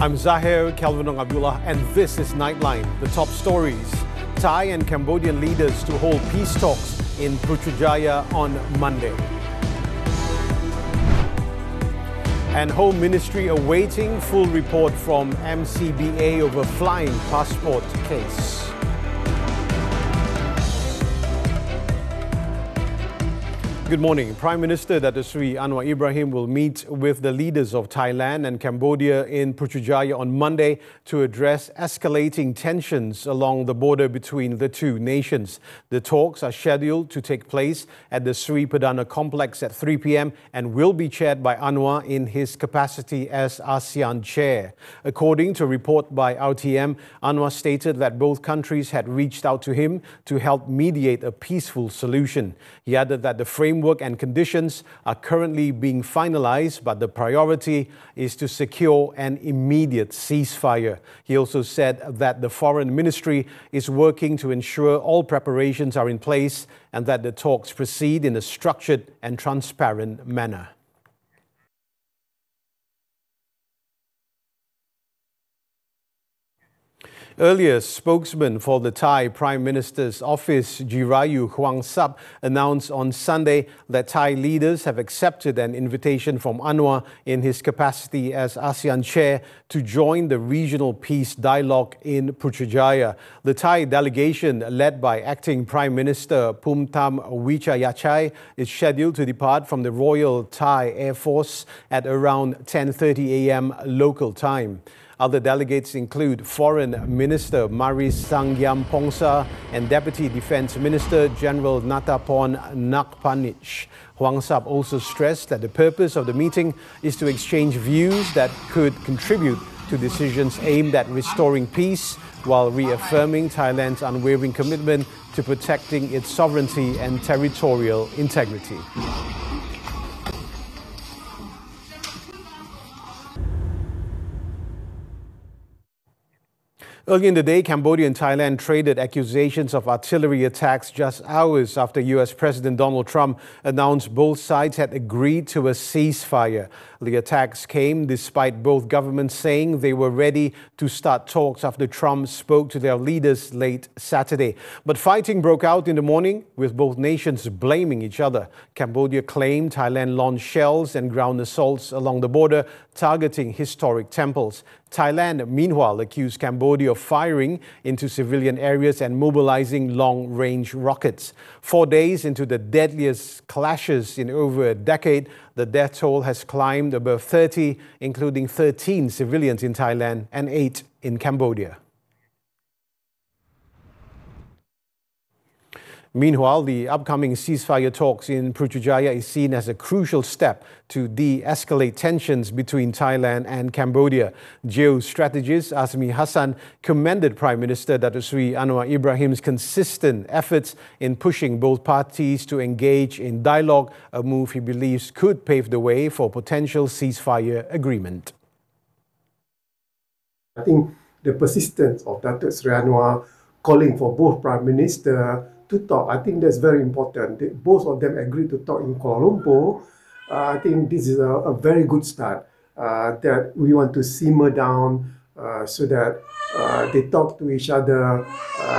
I'm Zahir, Kelvin Abdullah, and this is Nightline, the top stories. Thai and Cambodian leaders to hold peace talks in Putrajaya on Monday. And Home Ministry awaiting full report from MCBA over flying passport case. Good morning. Prime Minister Datuk Seri Anwar Ibrahim will meet with the leaders of Thailand and Cambodia in Putrajaya on Monday to address escalating tensions along the border between the two nations. The talks are scheduled to take place at the Sri Padana complex at 3 p.m. and will be chaired by Anwar in his capacity as ASEAN chair. According to a report by RTM, Anwar stated that both countries had reached out to him to help mediate a peaceful solution. He added that the framework and conditions are currently being finalized, but the priority is to secure an immediate ceasefire. He also said that the Foreign Ministry is working to ensure all preparations are in place and that the talks proceed in a structured and transparent manner. Earlier, spokesman for the Thai Prime Minister's office, Jirayu Hwangsap, announced on Sunday that Thai leaders have accepted an invitation from Anwar in his capacity as ASEAN chair to join the regional peace dialogue in Putrajaya. The Thai delegation, led by Acting Prime Minister Phumtham Wechayachai, is scheduled to depart from the Royal Thai Air Force at around 10:30 a.m. local time. Other delegates include Foreign Minister Maris Sangiampongsa and Deputy Defence Minister General Natapon Nakpanich. Hwangsap also stressed that the purpose of the meeting is to exchange views that could contribute to decisions aimed at restoring peace, while reaffirming Thailand's unwavering commitment to protecting its sovereignty and territorial integrity. Early in the day, Cambodia and Thailand traded accusations of artillery attacks just hours after US President Donald Trump announced both sides had agreed to a ceasefire. The attacks came despite both governments saying they were ready to start talks after Trump spoke to their leaders late Saturday. But fighting broke out in the morning, with both nations blaming each other. Cambodia claimed Thailand launched shells and ground assaults along the border, targeting historic temples. Thailand, meanwhile, accused Cambodia of firing into civilian areas and mobilizing long-range rockets. 4 days into the deadliest clashes in over a decade, the death toll has climbed above 30, including 13 civilians in Thailand and 8 in Cambodia. Meanwhile, the upcoming ceasefire talks in Putrajaya is seen as a crucial step to de-escalate tensions between Thailand and Cambodia. Geostrategist Azmi Hassan commended Prime Minister Datuk Seri Anwar Ibrahim's consistent efforts in pushing both parties to engage in dialogue, a move he believes could pave the way for potential ceasefire agreement. I think the persistence of Datuk Seri Anwar calling for both Prime Minister to talk, I think that's very important. Both of them agreed to talk in Kuala Lumpur. I think this is a very good start, that we want to simmer down so that they talk to each other,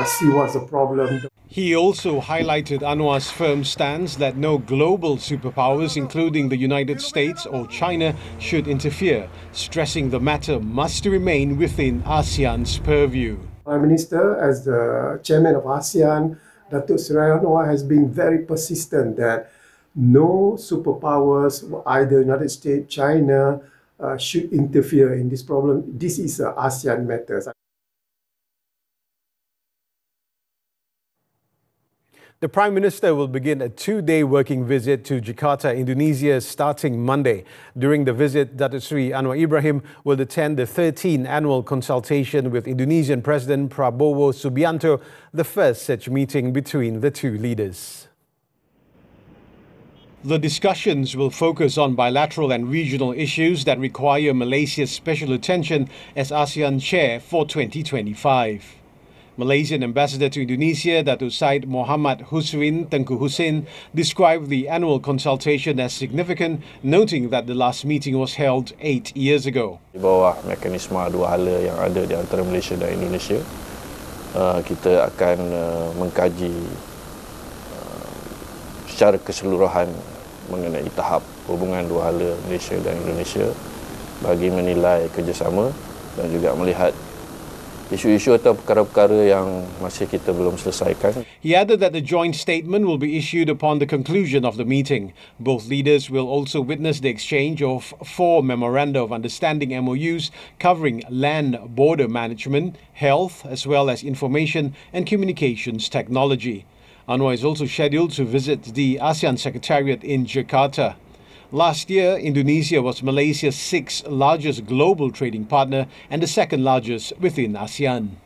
see what's the problem. He also highlighted Anwar's firm stance that no global superpowers, including the United States or China, should interfere, stressing the matter must remain within ASEAN's purview. Prime Minister, as the chairman of ASEAN, Datuk Seri Anwar has been very persistent that no superpowers, either United States, China, should interfere in this problem. This is ASEAN matters. The Prime Minister will begin a 2-day working visit to Jakarta, Indonesia, starting Monday. During the visit, Datuk Seri Anwar Ibrahim will attend the 13th annual consultation with Indonesian President Prabowo Subianto, the first such meeting between the two leaders. The discussions will focus on bilateral and regional issues that require Malaysia's special attention as ASEAN chair for 2025. Malaysian ambassador to Indonesia, Datuk Syed Muhammad Husrin Tengku Husin, described the annual consultation as significant, noting that the last meeting was held 8 years ago. Di bawah mekanisme dua hala yang ada di antara Malaysia dan Indonesia, kita akan mengkaji secara keseluruhan mengenai tahap hubungan dua hala Malaysia dan Indonesia bagi menilai kerjasama dan juga melihat isu-isu atau perkara-perkara yang masih kita belum selesaikan. He added that the joint statement will be issued upon the conclusion of the meeting. Both leaders will also witness the exchange of 4 Memoranda of Understanding MOUs covering land border management, health, as well as information and communications technology. Anwar is also scheduled to visit the ASEAN Secretariat in Jakarta. Last year, Indonesia was Malaysia's 6th largest global trading partner and the 2nd largest within ASEAN.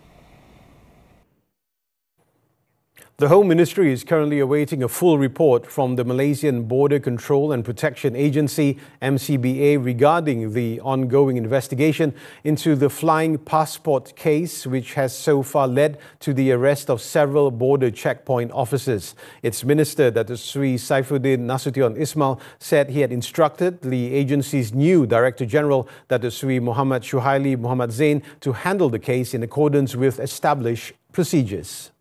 The Home Ministry is currently awaiting a full report from the Malaysian Border Control and Protection Agency, MCBA, regarding the ongoing investigation into the flying passport case, which has so far led to the arrest of several border checkpoint officers. Its minister, Datuk Sri Saifuddin Nasution Ismail, said he had instructed the agency's new Director General, Datuk Sri Muhammad Shuhaili Muhammad Zain, to handle the case in accordance with established procedures.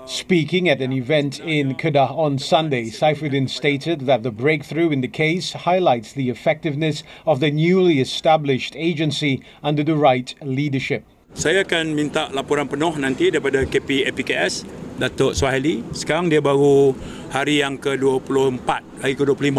Speaking at an event in Kedah on Sunday, Saifuddin stated that the breakthrough in the case highlights the effectiveness of the newly established agency under the right leadership. Saya akan minta laporan penuh nanti daripada KP APKS, Datuk Suhaili. Sekarang dia baru hari yang ke-24, hari ke-25.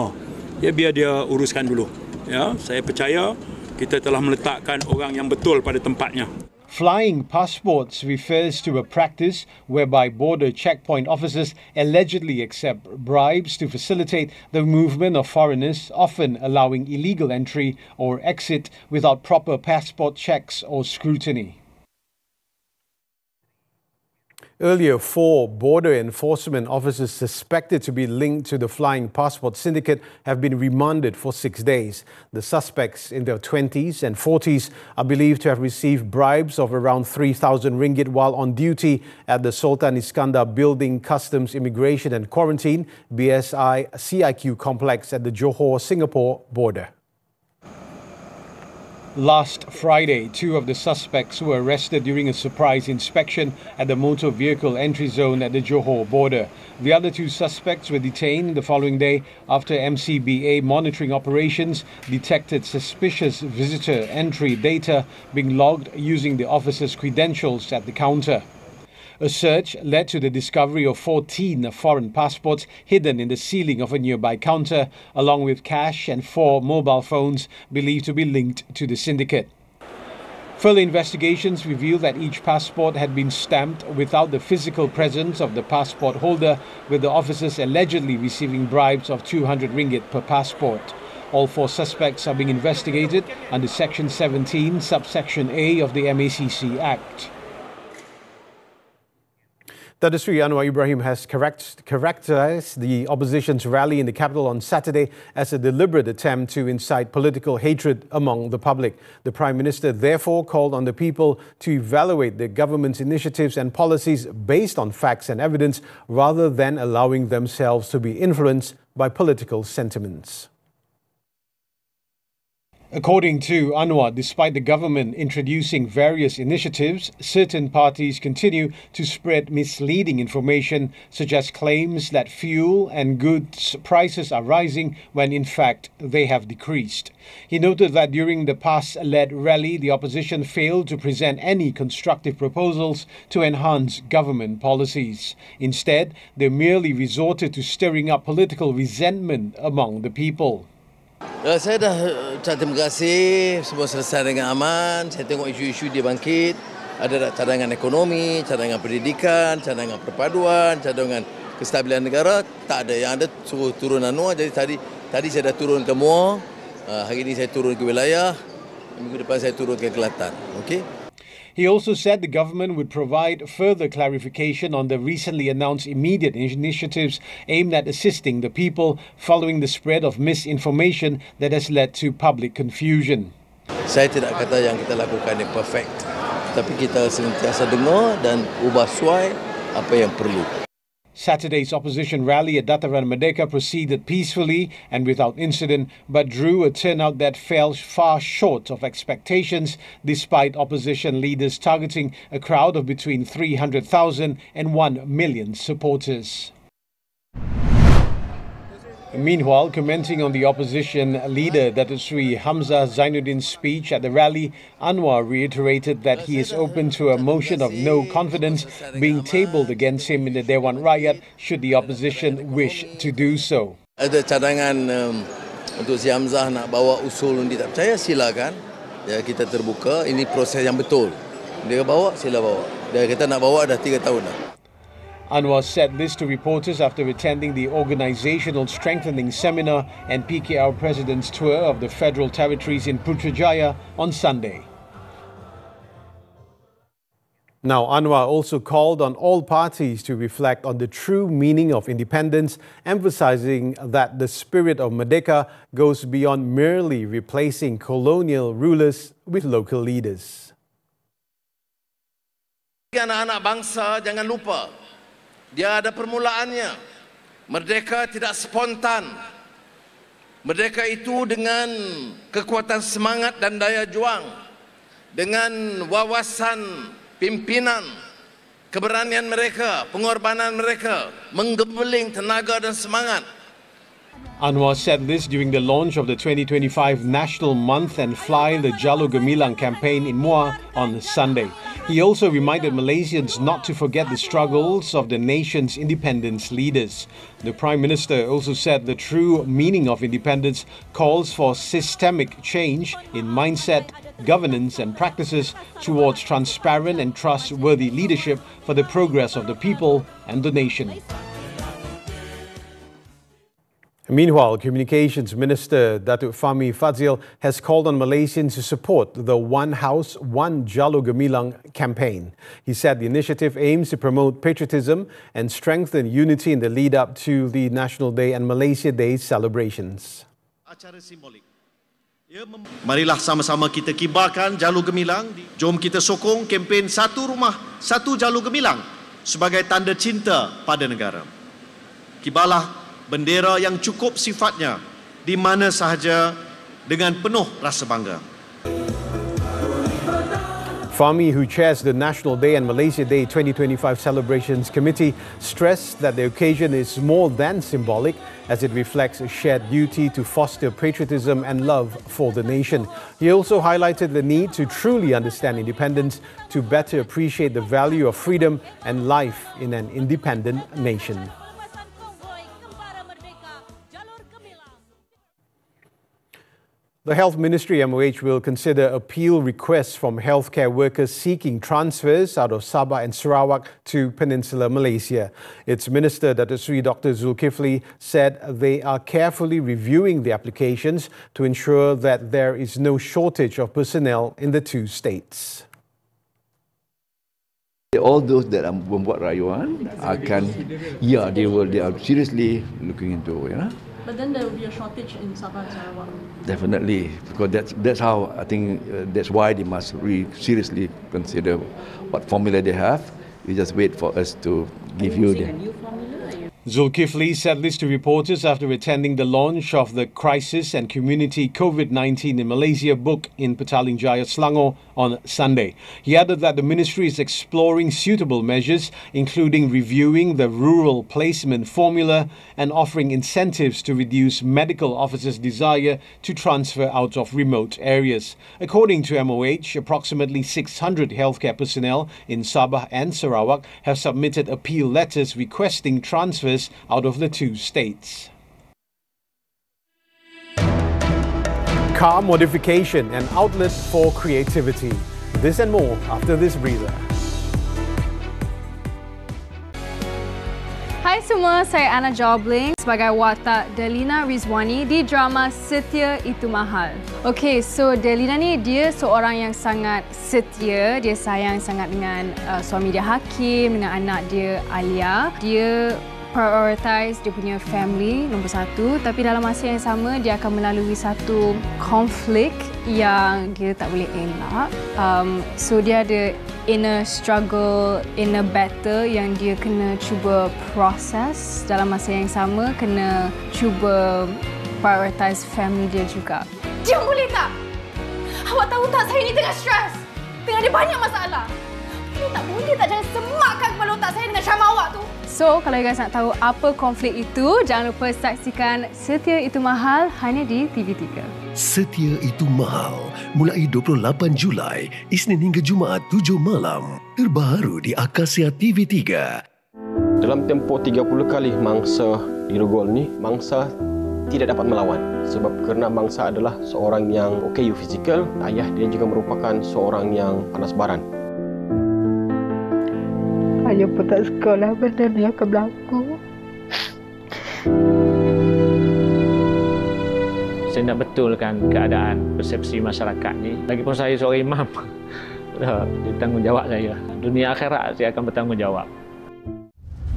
Ya, biar dia uruskan dulu. Ya, saya percaya kita telah meletakkan orang yang betul pada tempatnya. Flying passports refers to a practice whereby border checkpoint officers allegedly accept bribes to facilitate the movement of foreigners, often allowing illegal entry or exit without proper passport checks or scrutiny. Earlier, 4 border enforcement officers suspected to be linked to the flying passport syndicate have been remanded for 6 days. The suspects, in their 20s and 40s, are believed to have received bribes of around 3,000 ringgit while on duty at the Sultan Iskandar Building Customs Immigration and Quarantine BSI CIQ complex at the Johor-Singapore border. Last Friday, 2 of the suspects were arrested during a surprise inspection at the motor vehicle entry zone at the Johor border. The other 2 suspects were detained the following day after MCBA monitoring operations detected suspicious visitor entry data being logged using the officers' credentials at the counter. A search led to the discovery of 14 foreign passports hidden in the ceiling of a nearby counter, along with cash and 4 mobile phones believed to be linked to the syndicate. Further investigations revealed that each passport had been stamped without the physical presence of the passport holder, with the officers allegedly receiving bribes of 200 ringgit per passport. All 4 suspects are being investigated under Section 17, Subsection A of the MACC Act. Datuk Sri Anwar Ibrahim has characterized the opposition's rally in the capital on Saturday as a deliberate attempt to incite political hatred among the public. The Prime Minister therefore called on the people to evaluate the government's initiatives and policies based on facts and evidence rather than allowing themselves to be influenced by political sentiments. According to Anwar, despite the government introducing various initiatives, certain parties continue to spread misleading information, such as claims that fuel and goods prices are rising when in fact they have decreased. He noted that during the PAS-led rally, the opposition failed to present any constructive proposals to enhance government policies. Instead, they merely resorted to stirring up political resentment among the people. Saya dah ucap terima kasih, semua selesai dengan aman. Saya tengok isu-isu dia bangkit. Ada cadangan ekonomi, cadangan pendidikan, cadangan perpaduan, cadangan kestabilan negara. Tak ada, yang ada suruh turun Anwar. Jadi tadi saya dah turun ke Muar. Hari ini saya turun ke wilayah. Minggu depan saya turun ke Kelantan. Okey. He also said the government would provide further clarification on the recently announced immediate initiatives aimed at assisting the people following the spread of misinformation that has led to public confusion. Saya tidak kata yang kita lakukan yang perfect. Tetapi kita sentiasa dengar dan ubah suai apa yang perlu. Saturday's opposition rally at Dataran Merdeka proceeded peacefully and without incident, but drew a turnout that fell far short of expectations, despite opposition leaders targeting a crowd of between 300,000 and 1 million supporters. Meanwhile, commenting on the opposition leader Datuk Sri Hamzah Zainuddin's speech at the rally, Anwar reiterated that he is open to a motion of no confidence being tabled against him in the Dewan Rakyat should the opposition wish to do so. Ada cadangan untuk si Hamzah nak bawa usul undi tak percaya, silakan. Ya, kita terbuka, ini proses yang betul. Dia bawa, sila bawa. Dia kata nak bawa dah 3 tahun dah. Anwar said this to reporters after attending the Organisational Strengthening Seminar and PKR President's tour of the Federal Territories in Putrajaya on Sunday. Now, Anwar also called on all parties to reflect on the true meaning of independence, emphasising that the spirit of Merdeka goes beyond merely replacing colonial rulers with local leaders. Anak-anak bangsa jangan lupa, dia ada permulaannya. Merdeka tidak spontan. Merdeka itu dengan kekuatan semangat dan daya juang, dengan wawasan pimpinan, keberanian mereka, pengorbanan mereka, menggembeling tenaga dan semangat. Anwar said this during the launch of the 2025 National Month and Fly the Jalur Gemilang campaign in Muar on Sunday. He also reminded Malaysians not to forget the struggles of the nation's independence leaders. The Prime Minister also said the true meaning of independence calls for systemic change in mindset, governance and practices towards transparent and trustworthy leadership for the progress of the people and the nation. Meanwhile, Communications Minister Datuk Fahmi Fadzil has called on Malaysians to support the One House, One Jalur Gemilang campaign. He said the initiative aims to promote patriotism and strengthen unity in the lead-up to the National Day and Malaysia Day celebrations. Acara simbolik. Marilah sama-sama kita kibarkan jalur gemilang. Jom kita sokong kempen Satu Rumah, Satu Jalur Gemilang sebagai tanda cinta pada negara. Kibarlah bendera yang cukup sifatnya di mana sahaja dengan penuh rasa bangga. Fahmi, who chairs the National Day and Malaysia Day 2025 Celebrations Committee, stressed that the occasion is more than symbolic as it reflects a shared duty to foster patriotism and love for the nation. He also highlighted the need to truly understand independence to better appreciate the value of freedom and life in an independent nation. The Health Ministry MOH will consider appeal requests from healthcare workers seeking transfers out of Sabah and Sarawak to Peninsular Malaysia. Its Minister, Datuk Sri Dr. Zulkifli, said they are carefully reviewing the applications to ensure that there is no shortage of personnel in the two states. All those that are membuat rayuan they are seriously looking into, But then there will be a shortage in Sabah and Sarawak. Definitely, because that's how I think that's why they must really seriously consider what formula they have. You just wait for us to give you the new formula. Zulkifli said this to reporters after attending the launch of the Crisis and Community COVID-19 in Malaysia book in Petaling Jaya, Selangor on Sunday. He added that the ministry is exploring suitable measures, including reviewing the rural placement formula and offering incentives to reduce medical officers' desire to transfer out of remote areas. According to MOH, approximately 600 healthcare personnel in Sabah and Sarawak have submitted appeal letters requesting transfers out of the two states. Car modification, an outlet for creativity. This and more after this breather. Hai semua, saya Ana Jobling sebagai watak Delina Rizwani di drama Setia Itu Mahal. Okay, so Delina ni dia seorang yang sangat setia, dia sayang sangat dengan suami dia Hakim, dengan anak dia Alia. Dia prioritize dia punya family nombor satu, tapi dalam masa yang sama dia akan melalui satu konflik yang dia tak boleh elak. So dia ada inner struggle, inner battle yang dia kena cuba proses dalam masa yang sama, kena cuba prioritize family dia juga. Diam boleh tak? Awak tahu tak saya ni tengah stres? Tengah ada banyak masalah. Boleh tak jangan semakkan kepala otak saya dengan ceramah awak tu? So, kalau you guys nak tahu apa konflik itu, jangan lupa saksikan Setia Itu Mahal hanya di TV3. Setia Itu Mahal, mulai 28 Julai, Isnin hingga Jumaat 7 malam. Terbaru di Akasia TV3. Dalam tempoh 30 kali mangsa dirogol ni, mangsa tidak dapat melawan. Sebab kerana mangsa adalah seorang yang OKU fizikal, ayah dia juga merupakan seorang yang panas baran. Ayah pun tak sekolah benda ni akan berlaku. Saya nak betulkan keadaan persepsi masyarakat ni. Lagipun saya seorang imam. Dia tanggungjawab saya. Dunia akhirat saya akan bertanggungjawab.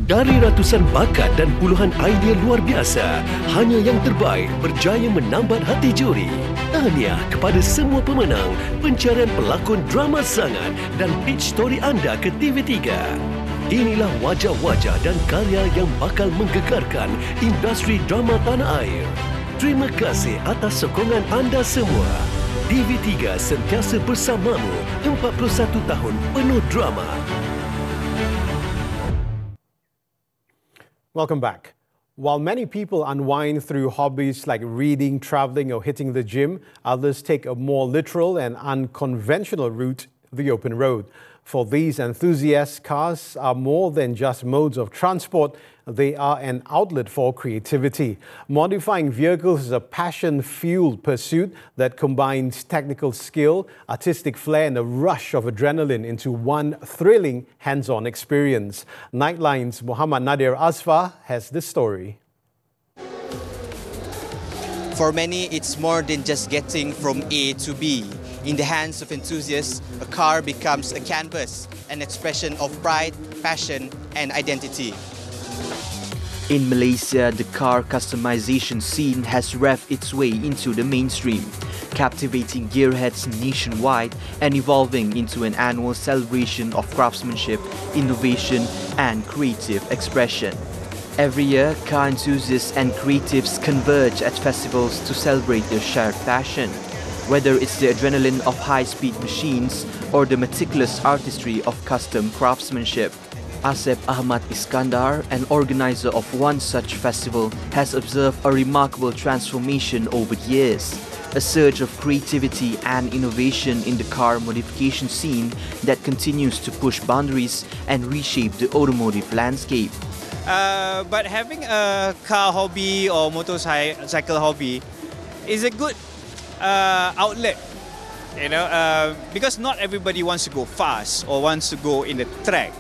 Dari ratusan bakat dan puluhan idea luar biasa, hanya yang terbaik berjaya menambat hati juri. Tahniah kepada semua pemenang pencarian pelakon drama sangat dan pitch story anda ke TV3. Inilah wajah-wajah dan karya yang bakal menggegarkan industri drama tanah air. Terima kasih atas sokongan anda semua. TV3 sentiasa bersamamu 41 tahun penuh drama. Welcome back. While many people unwind through hobbies like reading, traveling, or hitting the gym, others take a more literal and unconventional route, the open road. For these enthusiasts, cars are more than just modes of transport. They are an outlet for creativity. Modifying vehicles is a passion-fueled pursuit that combines technical skill, artistic flair, and a rush of adrenaline into one thrilling hands-on experience. Nightline's Muhammad Nadir Asfa has this story. For many, it's more than just getting from A to B. In the hands of enthusiasts, a car becomes a canvas, an expression of pride, passion, and identity. In Malaysia, the car customization scene has revved its way into the mainstream, captivating gearheads nationwide and evolving into an annual celebration of craftsmanship, innovation, and creative expression. Every year, car enthusiasts and creatives converge at festivals to celebrate their shared passion. Whether it's the adrenaline of high-speed machines or the meticulous artistry of custom craftsmanship. Asep Ahmad Iskandar, an organizer of one such festival, has observed a remarkable transformation over the years. A surge of creativity and innovation in the car modification scene that continues to push boundaries and reshape the automotive landscape. But having a car hobby or motorcycle hobby is a good outlet, you know, because not everybody wants to go fast or wants to go in the track,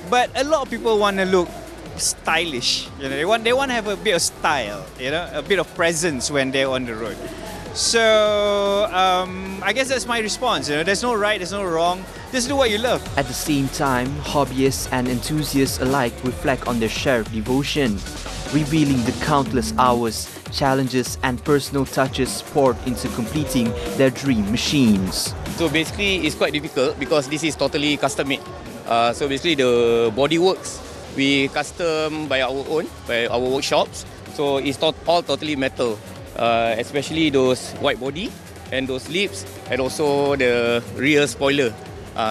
but a lot of people want to look stylish. You know, they want to have a bit of style, you know, a bit of presence when they're on the road. So I guess that's my response. You know, there's no right, there's no wrong. Just do what you love. At the same time, hobbyists and enthusiasts alike reflect on their shared devotion, revealing the countless hours, challenges and personal touches poured into completing their dream machines. So basically it's quite difficult because this is totally custom made. So basically the body works we custom by our own, by our workshops. So it's all totally metal, especially those white body and those lips and also the rear spoiler.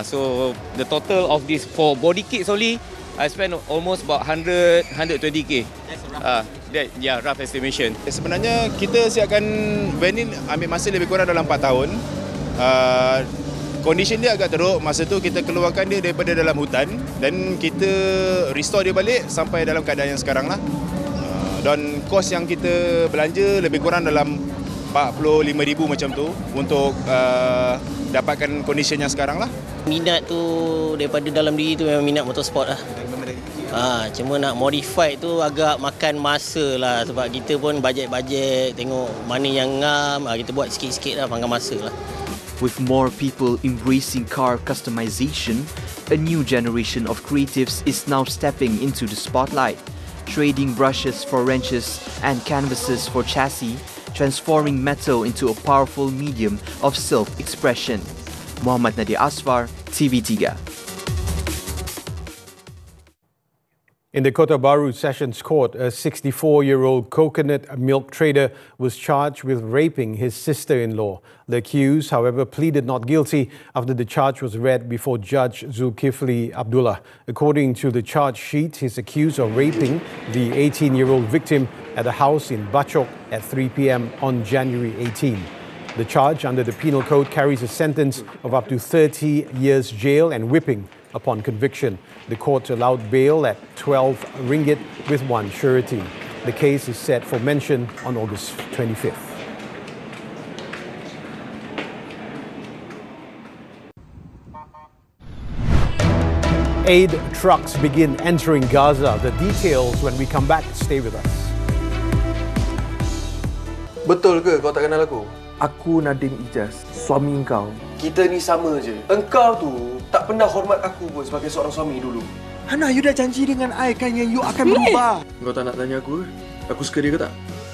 So the total of this for body kits only, I spent almost about 120k. Rough estimation. Sebenarnya kita siapkan van ni ambil masa lebih kurang dalam 4 tahun. Condition dia agak teruk. Masa tu kita keluarkan dia daripada dalam hutan dan kita restore dia balik sampai dalam keadaan yang sekarang lah. Dan kos yang kita belanja lebih kurang dalam 45,000 macam tu untuk dapatkan condition yang sekarang lah. Minat tu daripada dalam diri tu memang minat motorsport lah. Cuma nak modify tu agak makan masa lah sebab kita pun bajet-bajet tengok mana yang ngam, kita buat sikit-sikit lah, makan masa lah. With more people embracing car customization, a new generation of creatives is now stepping into the spotlight, trading brushes for wrenches and canvases for chassis, transforming metal into a powerful medium of self-expression. Muhammad Nadir Asfar, TV3. In the Kota Baru Sessions Court, a 64-year-old coconut milk trader was charged with raping his sister-in-law. The accused, however, pleaded not guilty after the charge was read before Judge Zulkifli Abdullah. According to the charge sheet, he is accused of raping the 18-year-old victim at a house in Bachok at 3 p.m. on January 18. The charge under the Penal Code carries a sentence of up to 30 years jail and whipping upon conviction. The court allowed bail at 12 ringgit with one surety. The case is set for mention on August 25th. Aid trucks begin entering Gaza. The details when we come back. Stay with us. Betul ke kau tak kenal aku? Aku Nadim Ijaz, suami engkau. Kita ni sama je. Engkau tu tak pernah hormat aku pun sebagai seorang suami dulu. Hana, you dah janji dengan I kan yang you akan berubah. Kau tak nak tanya aku ke? Aku suka dia ke tak?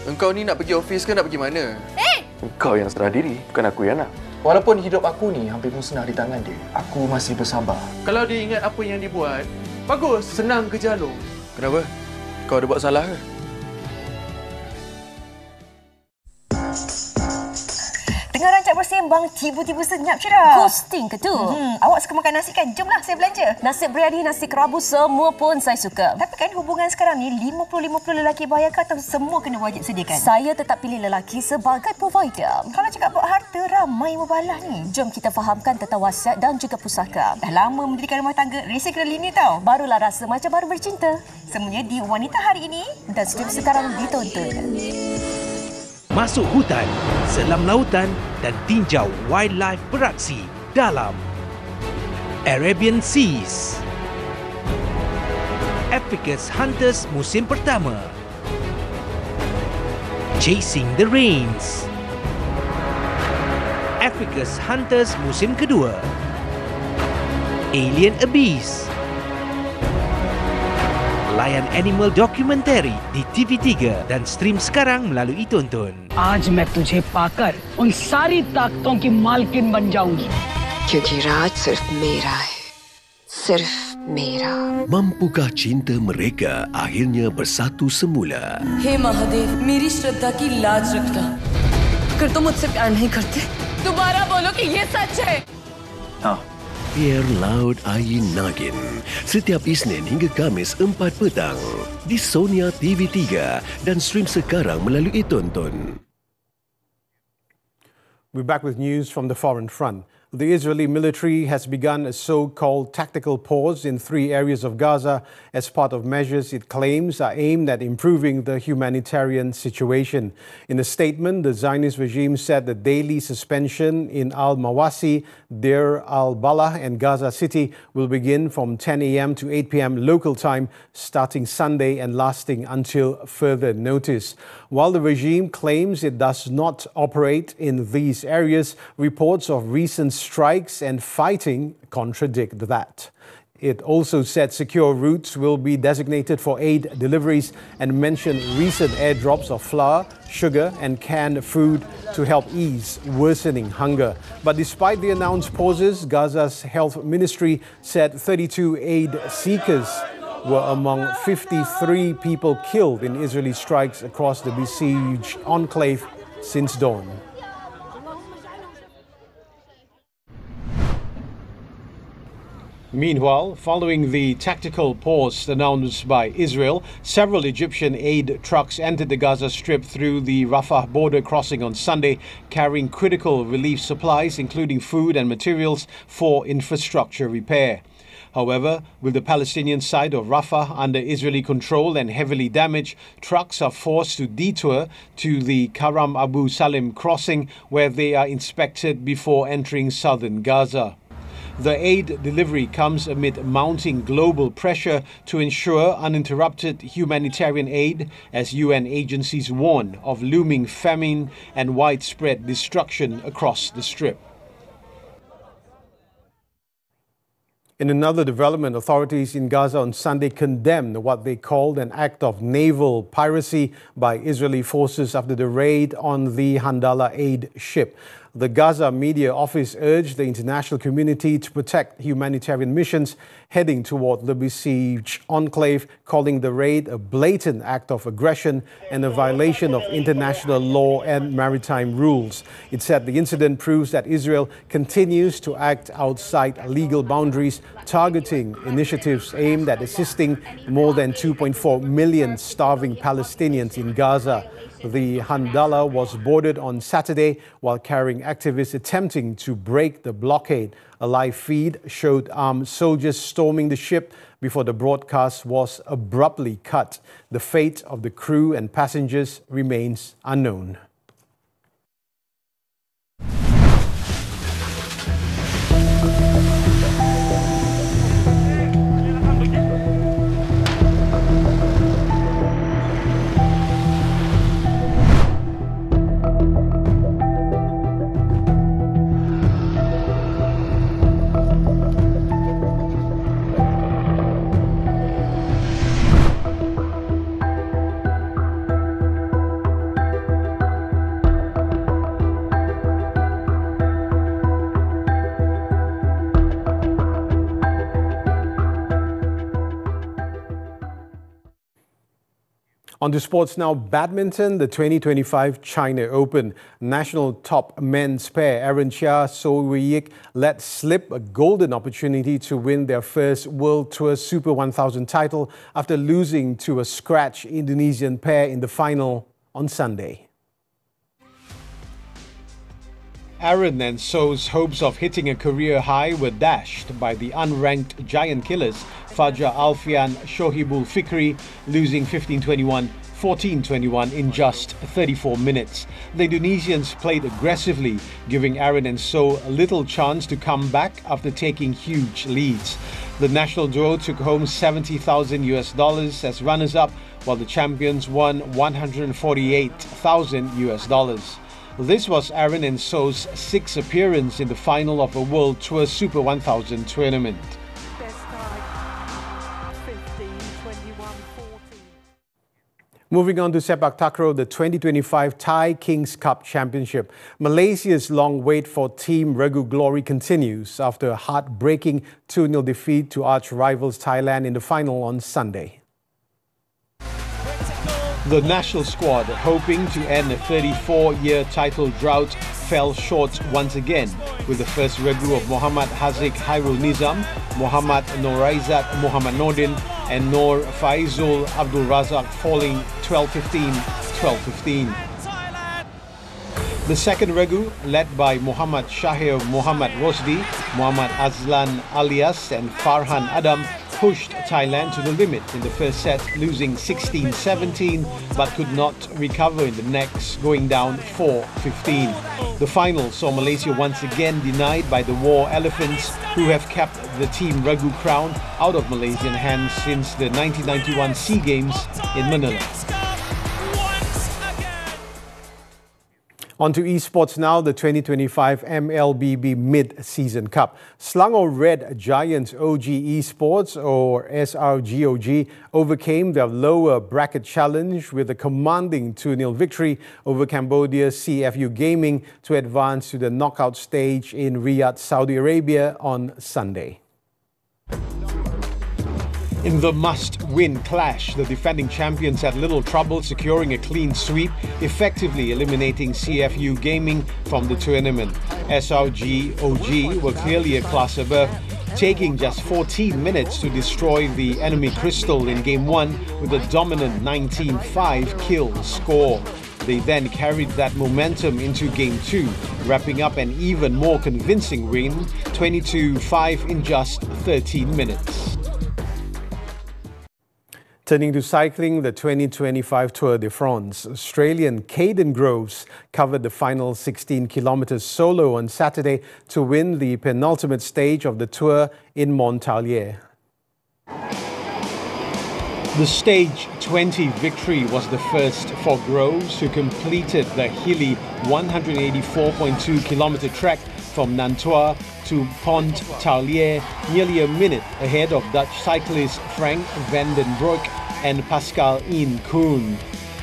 Engkau ni nak pergi office ke nak pergi mana? Engkau yang serah diri, bukan aku yang nak. Walaupun hidup aku ni hampir musnah di tangan dia, aku masih bersabar. Kalau dia ingat apa yang dia buat, bagus, senang kerja lo. Kenapa? Kau ada buat salah ke? Dengar rancak bersembang, tiba-tiba senyap cerah. Ghosting ke tu? Awak suka makan nasi kan? Jomlah saya belanja. Nasi biryani, nasi kerabu, semua pun saya suka. Tapi kan hubungan sekarang ni 50-50 lelaki bayar atau semua kena wajib sediakan? Saya tetap pilih lelaki sebagai provider. Kalau cakap buat harta, ramai membalah ni. Jom kita fahamkan tentang wasiat dan juga pusaka. Dah lama mendirikan rumah tangga, resi kena lini tau. Barulah rasa macam baru bercinta. Semuanya di Wanita Hari Ini dan stream sekarang ditonton. Masuk hutan, selam lautan dan tinjau wildlife beraksi dalam Arabian Seas. Africa's Hunters musim pertama. Chasing the Rains. Africa's Hunters musim kedua. Alien Abyss. Layan Animal Documentary di TV3 dan stream sekarang melalui Tonton. आज मैं तुझे पाकर उन सारी ताकतों की मालकिन बन जाऊंगी क्योंकि राज सिर्फ मेरा है सिर्फ मेरा Mampukah cinta mereka akhirnya bersatu semula? हे महादेव मेरी श्रद्धा की लाज रखना अगर तुम मुझसे प्यार नहीं करते दोबारा बोलो कि ये सच है हाँ Biar Laut Air Nagin setiap Isnin hingga Khamis 4 petang di Sonia TV3 dan stream sekarang melalui Tonton. We're back with news from the foreign front. The Israeli military has begun a so-called tactical pause in 3 areas of Gaza as part of measures it claims are aimed at improving the humanitarian situation. In a statement, the Zionist regime said the daily suspension in Al-Mawasi, Deir al-Balah and Gaza City will begin from 10 a.m. to 8 p.m. local time starting Sunday and lasting until further notice. While the regime claims it does not operate in these areas, reports of recent strikes and fighting contradict that. It also said secure routes will be designated for aid deliveries and mentioned recent airdrops of flour, sugar and canned food to help ease worsening hunger. But despite the announced pauses, Gaza's health ministry said 32 aid seekers were among 53 people killed in Israeli strikes across the besieged enclave since dawn. Meanwhile, following the tactical pause announced by Israel, several Egyptian aid trucks entered the Gaza Strip through the Rafah border crossing on Sunday, carrying critical relief supplies, including food and materials for infrastructure repair. However, with the Palestinian side of Rafah under Israeli control and heavily damaged, trucks are forced to detour to the Karam Abu Salim crossing, where they are inspected before entering southern Gaza. The aid delivery comes amid mounting global pressure to ensure uninterrupted humanitarian aid as UN agencies warn of looming famine and widespread destruction across the Strip. In another development, authorities in Gaza on Sunday condemned what they called an act of naval piracy by Israeli forces after the raid on the Handala aid ship. The Gaza media office urged the international community to protect humanitarian missions heading toward the besieged enclave, calling the raid a blatant act of aggression and a violation of international law and maritime rules. It said the incident proves that Israel continues to act outside legal boundaries, targeting initiatives aimed at assisting more than 2.4 million starving Palestinians in Gaza. The Handala was boarded on Saturday while carrying activists attempting to break the blockade. A live feed showed armed soldiers storming the ship before the broadcast was abruptly cut. The fate of the crew and passengers remains unknown. On to sports now. Badminton, the 2025 China Open. National top men's pair Aaron Chia, So Wei-Yik let slip a golden opportunity to win their first World Tour Super 1000 title after losing to a scratch Indonesian pair in the final on Sunday. Aaron and So's hopes of hitting a career high were dashed by the unranked giant killers Fajar Alfian, Shohibul Fikri, losing 15-21, 14-21 in just 34 minutes. The Indonesians played aggressively, giving Aaron and So little chance to come back after taking huge leads. The national duo took home $70,000 as runners-up, while the champions won $148,000. This was Aaron and So's sixth appearance in the final of a World Tour Super 1000 tournament. Moving on to Sepak Takraw, the 2025 Thai Kings Cup Championship. Malaysia's long wait for Team Regu glory continues after a heartbreaking 2-0 defeat to arch rivals Thailand in the final on Sunday. The national squad, hoping to end a 34-year title drought, fell short once again, with the first Regu of Muhammad Haziq Hairul Nizam, Muhammad Noraizat Muhammad Nordin and Noor Faizul Abdul Razak falling 12-15, 12-15. The second Regu, led by Muhammad Shahir Muhammad Rosdi, Muhammad Azlan Alias and Farhan Adam, pushed Thailand to the limit in the first set, losing 16-17, but could not recover in the next, going down 4-15. The final saw Malaysia once again denied by the War Elephants, who have kept the Team Regu crown out of Malaysian hands since the 1991 SEA Games in Manila. On to esports now, the 2025 MLBB Mid-Season Cup. Selangor Red Giants OG Esports, or SRGOG, overcame their lower bracket challenge with a commanding 2-0 victory over Cambodia's CFU Gaming to advance to the knockout stage in Riyadh, Saudi Arabia on Sunday. In the must-win clash, the defending champions had little trouble securing a clean sweep, effectively eliminating CFU Gaming from the tournament. SRG OG were clearly a class above, taking just 14 minutes to destroy the enemy Crystal in Game 1 with a dominant 19-5 kill score. They then carried that momentum into Game 2, wrapping up an even more convincing win, 22-5 in just 13 minutes. Turning to cycling, the 2025 Tour de France. Australian Caden Groves covered the final 16 kilometres solo on Saturday to win the penultimate stage of the Tour in Montpellier. The Stage 20 victory was the first for Groves, who completed the hilly 184.2 kilometre trek from Nantua to Pont Tarlier, nearly a minute ahead of Dutch cyclists Frank van den Broek and Pascal Ian Koen.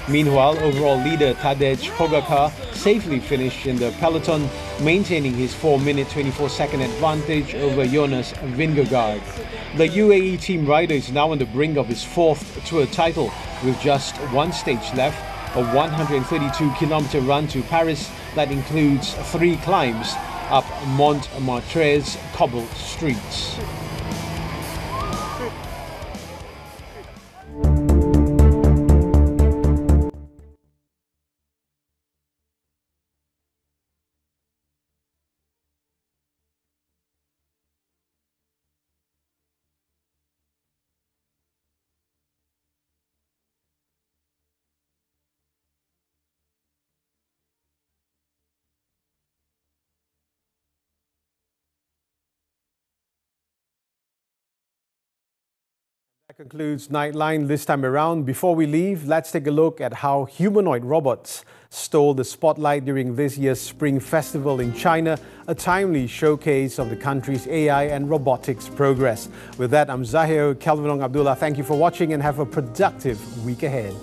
Meanwhile, overall leader Tadej Pogačar safely finished in the peloton, maintaining his 4-minute 24-second advantage over Jonas Vingegaard. The UAE team rider is now on the brink of his 4th Tour title, with just one stage left, a 132-kilometer run to Paris that includes 3 climbs up Montmartre's cobbled streets. That concludes Nightline this time around. Before we leave, let's take a look at how humanoid robots stole the spotlight during this year's Spring Festival in China, a timely showcase of the country's AI and robotics progress. With that, I'm Zahir, Kelvin, Abdullah. Thank you for watching and have a productive week ahead.